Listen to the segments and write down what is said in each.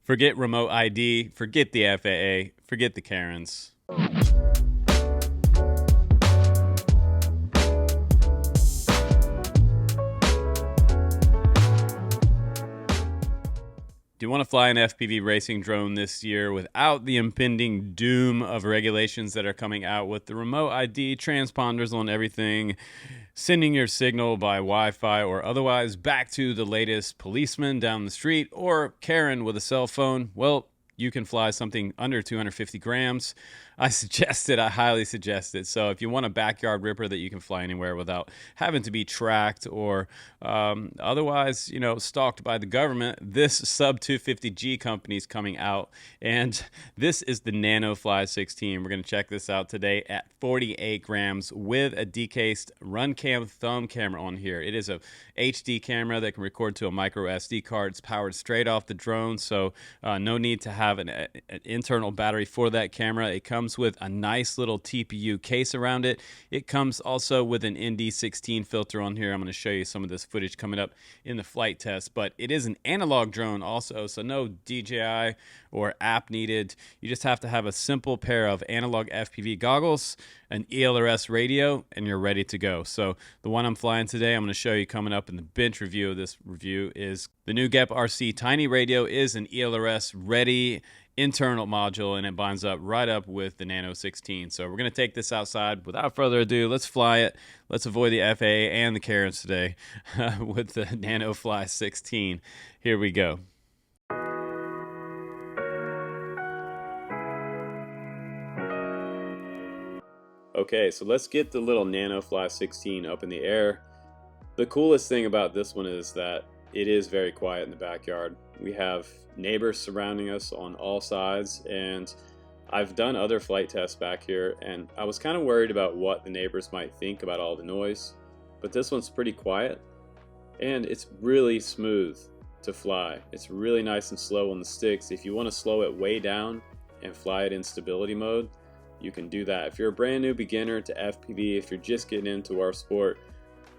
Forget remote ID, forget the FAA, forget the Karens. Do you want to fly an FPV racing drone this year without the impending doom of regulations that are coming out with the remote ID, transponders on everything, sending your signal by Wi-Fi or otherwise back to the latest policeman down the street or Karen with a cell phone? Well, you can fly something under 250 grams. I highly suggest it. So if you want a backyard ripper that you can fly anywhere without having to be tracked or otherwise, stalked by the government, this Sub250G company is coming out. And this is the Nanofly16. We're going to check this out today at 48 grams with a decased RunCam thumb camera on here. It is a HD camera that can record to a micro SD card. It's powered straight off the drone, so no need to have an internal battery for that camera. It comes with a nice little TPU case around it. It comes also with an ND16 filter on here. I'm going to show you some of this footage coming up in the flight test, but it is an analog drone also, so no DJI or app needed. You just have to have a simple pair of analog FPV goggles, an ELRS radio, and you're ready to go. So the one I'm flying today, I'm going to show you coming up in the bench review of this review, is the new GEP RC Tiny radio is an ELRS ready internal module, and it binds up right up with the Nano 16. So we're going to take this outside. Without further ado, let's fly it. Let's avoid the FAA and the Karens today with the Nanofly 16. Here we go. Okay, so let's get the little Nanofly 16 up in the air. The coolest thing about this one is that it is very quiet in the backyard. We have neighbors surrounding us on all sides, and I've done other flight tests back here, and I was kind of worried about what the neighbors might think about all the noise, but this one's pretty quiet, and it's really smooth to fly. It's really nice and slow on the sticks. If you want to slow it way down and fly it in stability mode, you can do that. If you're a brand new beginner to FPV, if you're just getting into our sport,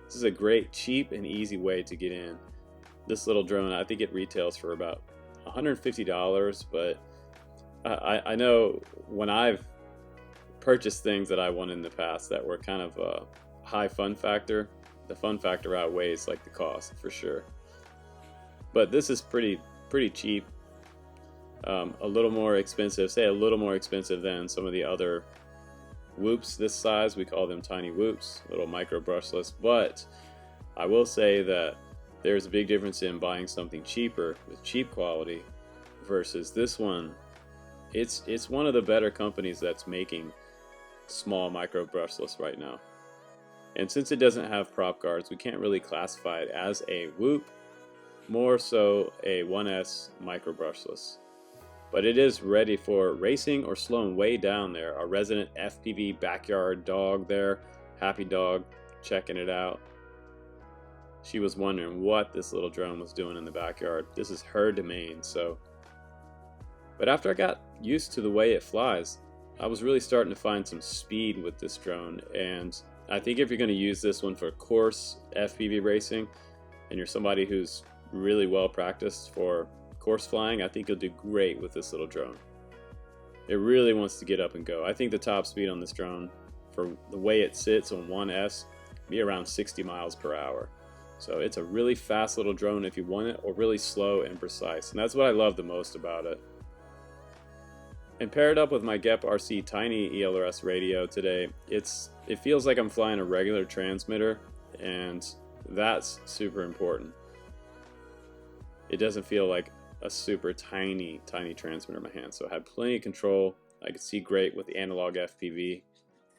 this is a great, cheap, and easy way to get in. This little drone, I think it retails for about $150, but I know when I've purchased things that I wanted in the past that were kind of a high fun factor, the fun factor outweighs like the cost for sure. But this is pretty cheap, a little more expensive, say a little more expensive than some of the other whoops this size. We call them tiny whoops, little micro brushless, but I will say that there's a big difference in buying something cheaper with cheap quality versus this one. It's one of the better companies that's making small micro brushless right now. And since it doesn't have prop guards, we can't really classify it as a whoop, more so a 1S micro brushless. But it is ready for racing or slowing way down there. Our resident FPV backyard dog there, Happy Dog, checking it out. She was wondering what this little drone was doing in the backyard. This is her domain, so. But after I got used to the way it flies, I was really starting to find some speed with this drone. And I think if you're going to use this one for course FPV racing, and you're somebody who's really well practiced for course flying, I think you'll do great with this little drone. It really wants to get up and go. I think the top speed on this drone, for the way it sits on 1S, be around 60 miles per hour. So it's a really fast little drone if you want it, or really slow and precise. And that's what I love the most about it. And paired up with my GEP RC Tiny ELRS radio today, it feels like I'm flying a regular transmitter, and that's super important. It doesn't feel like a super tiny transmitter in my hand. So I had plenty of control. I could see great with the analog FPV.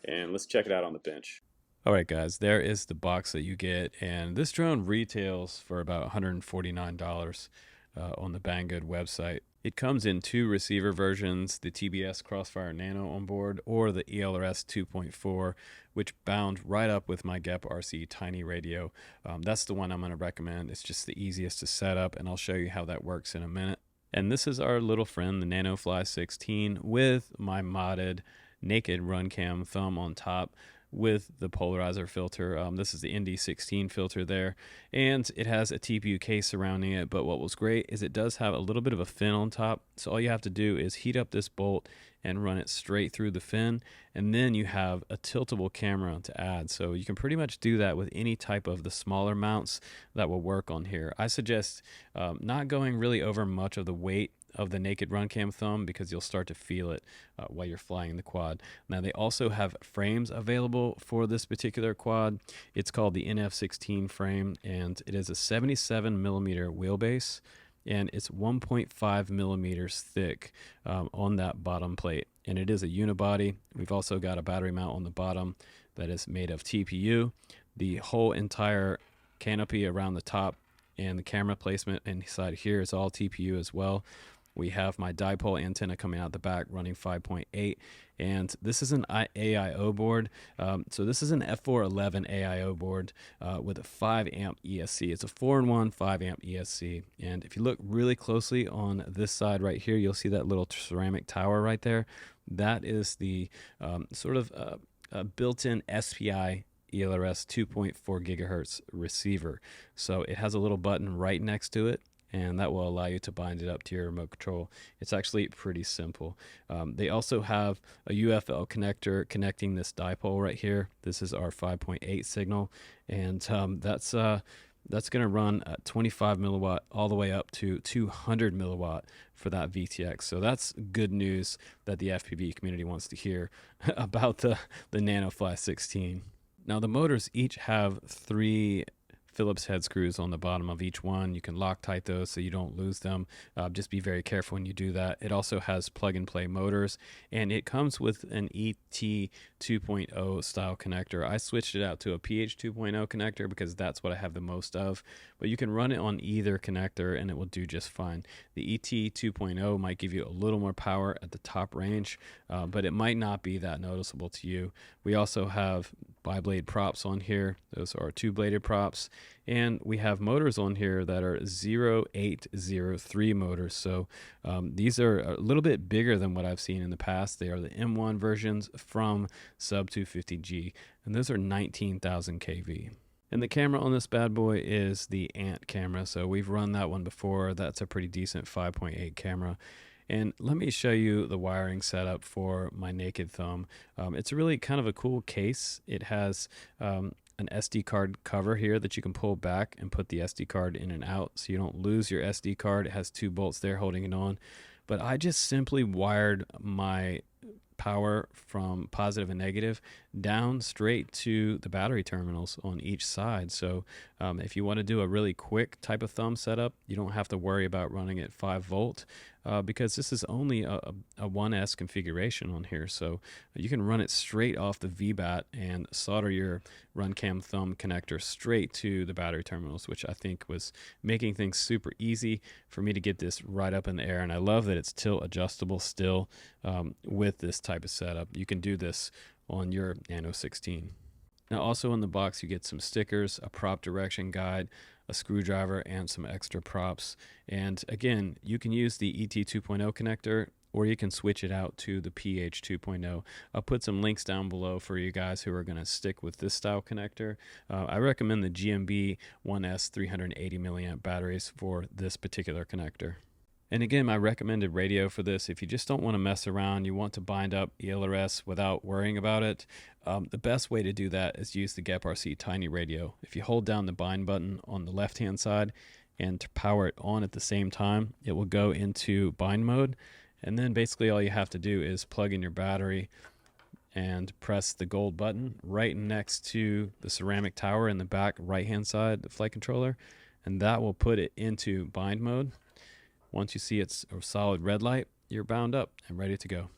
And let's check it out on the bench. All right, guys, there is the box that you get, and this drone retails for about $149 on the Banggood website. It comes in two receiver versions, the TBS Crossfire Nano on board, or the ELRS 2.4, which bound right up with my GEP RC Tiny radio. That's the one I'm going to recommend. It's just the easiest to set up, and I'll show you how that works in a minute. And this is our little friend, the Nanofly 16, with my modded naked RunCam thumb on top. with the polarizer filter. This is the ND16 filter there, and it has a TPU case surrounding it. But what was great is it does have a little bit of a fin on top, so all you have to do is heat up this bolt and run it straight through the fin, and then you have a tiltable camera to add. So you can pretty much do that with any type of the smaller mounts that will work on here. I suggest not going really over much of the weight of the naked run cam thumb, because you'll start to feel it while you're flying the quad. Now they also have frames available for this particular quad. It's called the NF16 frame, and it is a 77 millimeter wheelbase, and it's 1.5 millimeters thick on that bottom plate, and it is a unibody. We've also got a battery mount on the bottom that is made of TPU. The whole entire canopy around the top and the camera placement inside here is all TPU as well. We have my dipole antenna coming out the back running 5.8, and this is an AIO board. So this is an F411 AIO board with a 5 amp ESC. It's a 4-in-1 5 amp ESC, and if you look really closely on this side right here, you'll see that little ceramic tower right there. That is the sort of built-in SPI ELRS 2.4 gigahertz receiver. So it has a little button right next to it, and that will allow you to bind it up to your remote control. It's actually pretty simple. They also have a UFL connector connecting this dipole right here. This is our 5.8 signal, and that's going to run at 25 milliwatt all the way up to 200 milliwatt for that VTX. So that's good news that the FPV community wants to hear about the Nanofly 16. Now the motors each have 3 Phillips head screws on the bottom of each one. You can Loctite those so you don't lose them. Just be very careful when you do that. It also has plug and play motors, and it comes with an ET 2.0 style connector. I switched it out to a PH 2.0 connector because that's what I have the most of, but you can run it on either connector and it will do just fine. The ET 2.0 might give you a little more power at the top range, but it might not be that noticeable to you. We also have bi-blade props on here. Those are 2-bladed props, and we have motors on here that are 0803 motors. So these are a little bit bigger than what I've seen in the past. They are the M1 versions from Sub250G, and those are 19,000 kV. And the camera on this bad boy is the Ant camera. So we've run that one before. That's a pretty decent 5.8 camera. And let me show you the wiring setup for my naked thumb. It's really kind of a cool case. It has an SD card cover here that you can pull back and put the SD card in and out so you don't lose your SD card. It has 2 bolts there holding it on. But I just simply wired my power from positive and negative down straight to the battery terminals on each side. So if you want to do a really quick type of thumb setup, you don't have to worry about running at 5 volt because this is only a 1S configuration on here. So you can run it straight off the VBAT and solder your RunCam thumb connector straight to the battery terminals, which I think was making things super easy for me to get this right up in the air. And I love that it's tilt adjustable still with this type of setup. You can do this on your Nano 16. Now also in the box you get some stickers, a prop direction guide, a screwdriver, and some extra props. And again, you can use the ET 2.0 connector, or you can switch it out to the PH 2.0. I'll put some links down below for you guys who are going to stick with this style connector. I recommend the GMB 1S 380 milliamp batteries for this particular connector. And again, my recommended radio for this, if you just don't want to mess around, you want to bind up ELRS without worrying about it, the best way to do that is use the GEP-RC Tiny Radio. If you hold down the bind button on the left-hand side and to power it on at the same time, it will go into bind mode. And then basically all you have to do is plug in your battery and press the gold button right next to the ceramic tower in the back right-hand side, the flight controller, and that will put it into bind mode. Once you see it's a solid red light, you're bound up and ready to go.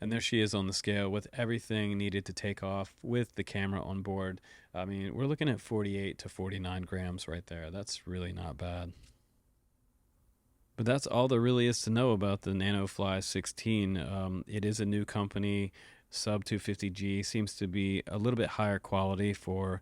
And there she is on the scale with everything needed to take off with the camera on board. I mean, we're looking at 48 to 49 grams right there. That's really not bad. But that's all there really is to know about the Nanofly 16. It is a new company. Sub250G seems to be a little bit higher quality for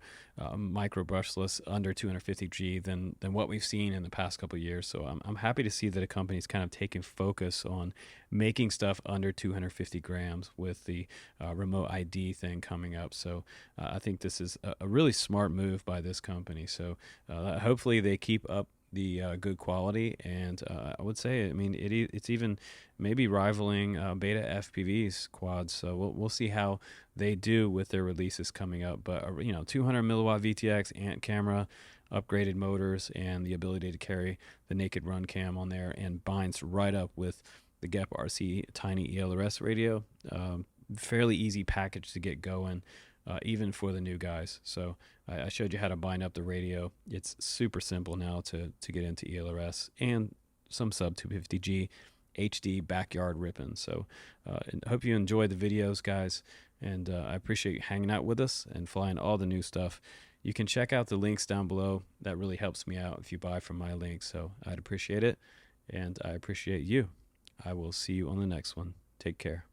micro brushless under 250G than what we've seen in the past couple of years. So I'm happy to see that a company's kind of taking focus on making stuff under 250 grams with the remote ID thing coming up. So I think this is a really smart move by this company. So hopefully they keep up the good quality, and I would say, I mean, it's even maybe rivaling Beta FPV's quads. So we'll see how they do with their releases coming up. But 200 milliwatt VTX, ant camera, upgraded motors, and the ability to carry the naked run cam on there, and binds right up with the GEP RC Tiny ELRS radio. Fairly easy package to get going. Even for the new guys. So I showed you how to bind up the radio. It's super simple now to get into ELRS and some Sub250G HD backyard ripping. So I hope you enjoyed the videos, guys, and I appreciate you hanging out with us and flying all the new stuff. You can check out the links down below. That really helps me out if you buy from my link, so I'd appreciate it, and I appreciate you. I will see you on the next one. Take care.